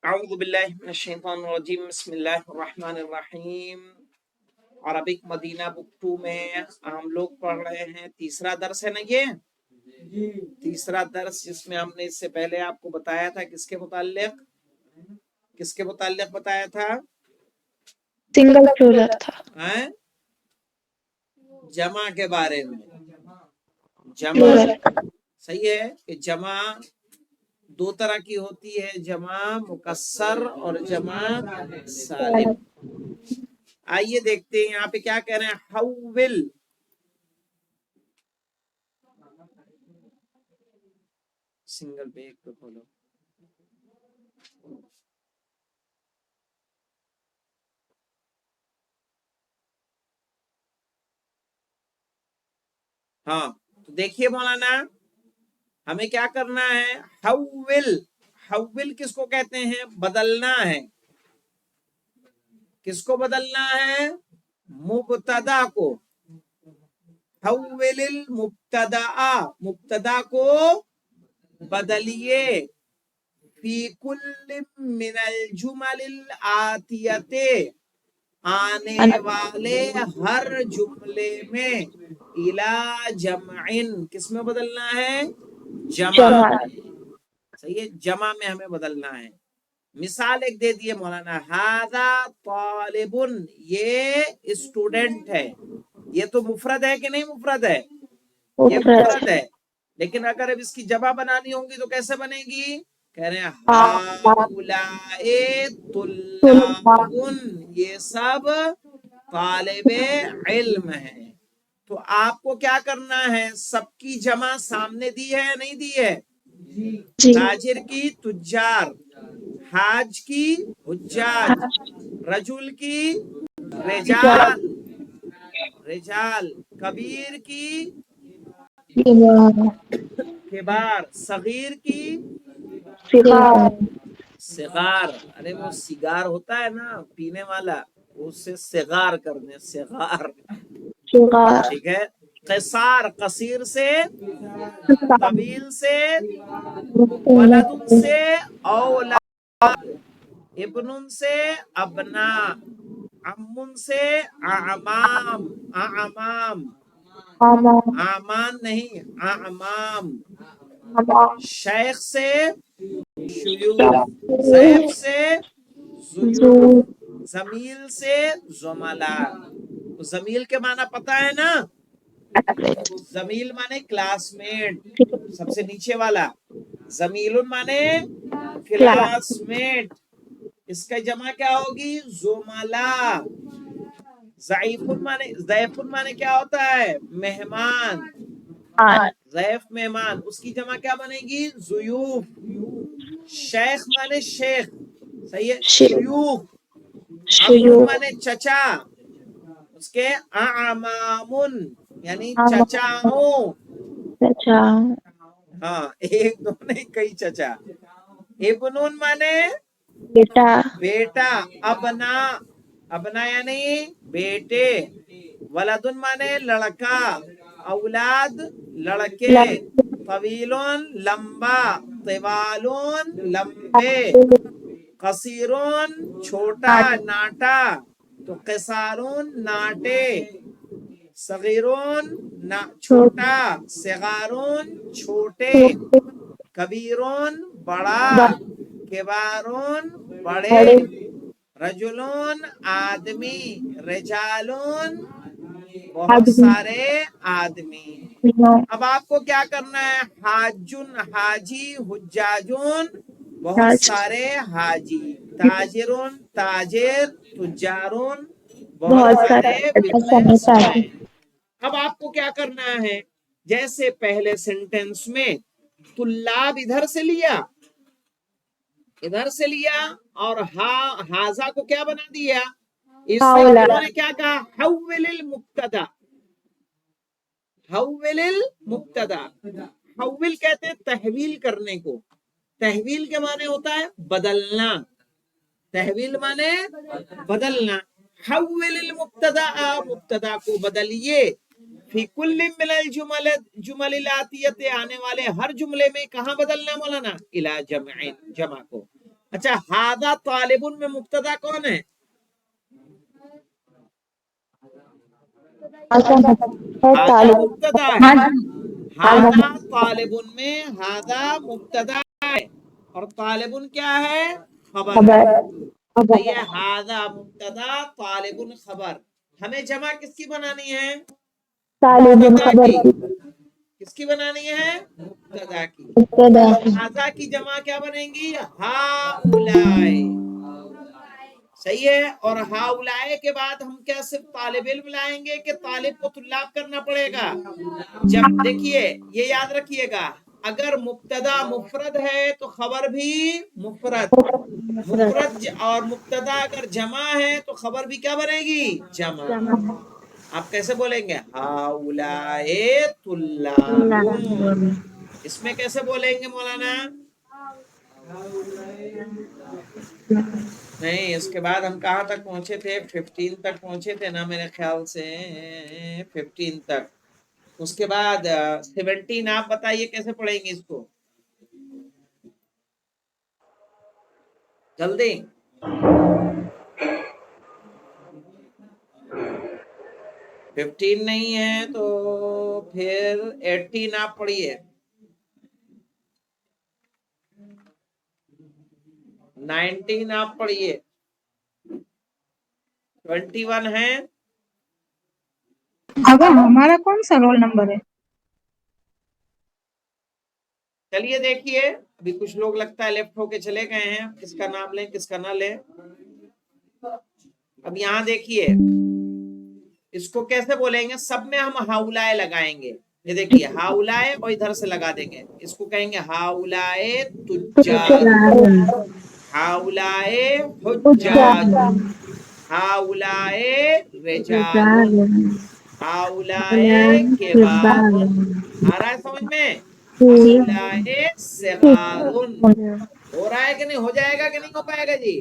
اعوذ باللہ من الشیطان الرجیم بسم اللہ الرحمن الرحیم۔ عربک مدینہ بک 2 میں ہم لوگ پڑھ رہے ہیں تیسرا درس ہے نا، یہ تیسرا درس جس میں ہم نے اس سے پہلے آپ کو بتایا تھا کس کے متعلق بتایا تھا؟ سنگل پلورل تھا، جمع کے بارے میں۔ جمع پلورل صحیح ہے کہ جمع دو طرح کی ہوتی ہے، جمع مکسر اور جمع سالم۔ آئیے دیکھتے ہیں یہاں پہ کیا کہہ رہے ہیں، حول۔ سنگل پہ ایک پہ کھولو۔ ہاں تو دیکھیے مولانا، ہمیں کیا کرنا ہے، حول۔ حول کس کو کہتے ہیں؟ بدلنا ہے۔ کس کو بدلنا ہے؟ مبتدا کو۔ حول المبتدا، مبتدا کو بدلیے۔ فی کل من الجمل الآتیت، آنے والے ہر جملے میں، الی جمعن، کس میں بدلنا ہے؟ جمع۔ صحیح ہے، جمع میں ہمیں بدلنا ہے۔ مثال ایک دے دیے مولانا، ھذا طالب، یہ اسٹوڈنٹ ہے۔ یہ تو مفرد ہے کہ نہیں مفرد ہے؟ یہ مفرد ہے، لیکن اگر اب اس کی جمع بنانی ہوگی تو کیسے بنے گی؟ کہہ رہے ہیں ہؤلاء طلاب، یہ سب طالب علم ہیں۔ تو آپ کو کیا کرنا ہے، سب کی جمع سامنے دی ہے یا نہیں دی ہے؟ تاجر کی تجار، حاج کی حجاج، رجل کی رجال، رجال، کبیر کی کبار، صغیر کی صغار۔ ارے وہ سگار ہوتا ہے نا پینے والا، اس سے صغار کرنے، صغار، ٹھیک ہے۔ قصار، قصیر سے، طویل سے، ولد سے اولاد، ابن سے ابنا، عم سے اعمام، اعمام، اعمان نہیں اعمام، شیخ سے شیوخ، ضیف سے ضیوف، زمیل سے زملاء۔ زمیل کے معنی پتہ ہے نا؟ زمیل مانے کلاس میٹ، سب سے نیچے والا۔ زمیل مانے کلاس میٹ، اس کا جمع کیا ہوگی؟ زملاء۔ ضعیف مانے کیا ہوتا ہے؟ مہمان، ضیف مہمان، اس کی جمع کیا بنے گی؟ ضیوف۔ شیخ مانے شیخ، صحیح ہے، شیوخ۔ عمون مانے چچا، اس کے اعمامن یعنی چچاؤں۔ ہاں ایک دو نہیں، کئی چچا۔ ابنون مانے بیٹا، ابنا، ابنا یعنی بیٹے۔ ولدن مانے لڑکا، اولاد لڑکے۔ طویلون لمبا، طوالون لمبے۔ قصیرون چھوٹا، ناٹا، تو قصارون ناٹے۔ صغیرون چھوٹا، صغارون چھوٹے۔ کبیرون بڑا، کبارون بڑے۔ رجلون آدمی، رجالون بہت سارے آدمی۔ اب آپ کو کیا کرنا ہے، حاجن حاجی، حجاجون بہت سارے حاجی، تاجرون تاجر، تجارون بہت سارے بزنس مین۔ اب آپ کو کیا کرنا ہے، جیسے پہلے سینٹینس میں طلاب ادھر سے لیا اور ہاذا کو کیا بنا دیا، اس سے انہوں نے کیا کہا، حول المبتدا، حول المبتدا۔ حول کہتے ہیں تحویل کرنے کو۔ تحویل کے معنی ہوتا ہے بدلنا، تحویل معنی بدلنا۔ حول المبتدا، مبتدا کو بدلیے۔ فی کل من الجمل الاتیت، آنے والے ہر جملے میں کہاں بدلنا مولانا؟ الی جمع، جمع کو۔ اچھا ہادہ طالبن میں مبتدا کون ہے؟ ہادہ طالب مبتدا ہے، ہاں جی ہادہ طالبن میں ہادہ مبتدا ہے اور طالبن کیا ہے؟ خبر ہے۔ یہ ہادہ مبتدا طالبن خبر، ہمیں جمع کس کی بنانی ہے؟ مبتدا کی۔ کس کی بنانی ہے؟ مبتدا کی۔ تو ہادہ کی جمع کیا بنے گی؟ ہاؤلائے، صحیح ہے۔ اور ہاؤلائے کے بعد ہم کیا صرف طالب علم لائیں گے کہ طالب کو طلاب کرنا پڑے گا؟ جب دیکھیے یہ یاد رکھیے گا، اگر مبتدا مفرد ہے تو خبر بھی مفرد، اور مبتدا اگر جمع ہے تو خبر بھی کیا بنے گی؟ جمع۔ آپ کیسے بولیں گے؟ ہاؤلائے طلاب، اس میں کیسے بولیں گے مولانا؟ نہیں، اس کے بعد ہم کہاں تک پہنچے تھے؟ 15 تک پہنچے تھے نا میرے خیال سے، 15 تک۔ اس کے بعد 17 آپ بتائیے کیسے پڑھیں گے اس کو جلدی؟ ففٹین نہیں ہے تو پھر 18 آپ پڑھیے، 19 آپ پڑھیے، 21 ہے۔ اب ہمارا کون سا رول نمبر ہے؟ چلیے دیکھیے، ابھی کچھ لوگ لگتا ہے لیفٹ ہو کے چلے گئے ہیں، کس کا نام لیں کس کا نہ لیں۔ اب یہاں دیکھیے اس کو کیسے بولیں گے، سب میں ہم ہاؤلائے لگائیں گے۔ یہ دیکھیے ہاؤلائے اور ادھر سے لگا دیں گے، اس کو کہیں گے ہاؤلائے تجار، ہاؤلائے حجاج، ہاؤلائے رجال، ہاؤلائے کبار۔ آ رہا ہے سمجھ میں؟ ہاؤلائے صغار۔ ہو رہا ہے کہ نہیں؟ ہو جائے گا کہ نہیں ہو پائے گا جی؟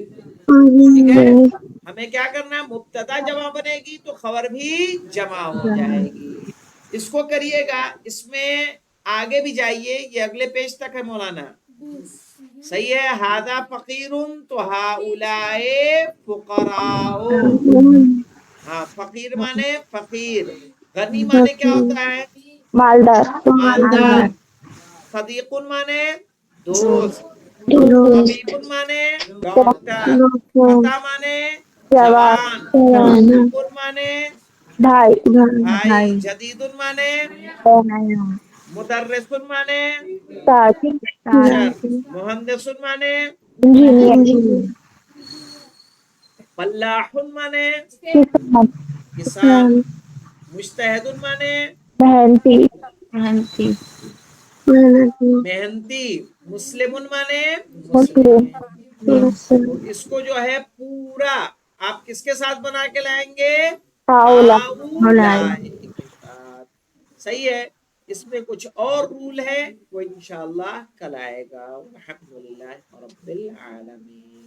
ٹھیک ہے، ہمیں کیا کرنا ہے؟ مبتدا جمع بنے گی تو خبر بھی جمع ہو جائے گی۔ اس کو کریے گا، اس میں آگے بھی جائیے، یہ اگلے پیج تک ہے مولانا، صحیح ہے۔ ہادہ فقیرن تو ہاؤلائے فقراء۔ ہاں، فقیر مانے فقیر، غنی مانے کیا ہوتا ہے؟ مالدار مالدار، صدیق مانے دوست، طبیب مانے ڈاکٹر، فتح مانے جوان، اخن مانے ڈھائی بھائی، جدید مانے مدرس مانے ٹیچر، مہندس مانے فلاح مانے کسان، مجتہد مانے محنتی، مسلم مانے مسلم۔ تو اس کو جو ہے پورا آپ کس کے ساتھ بنا کے لائیں گے؟ ہاؤلائے کے ساتھ، صحیح ہے۔ اس میں کچھ اور رول ہے وہ انشاءاللہ کل آئے گا۔ الحمدللہ رب العالمین۔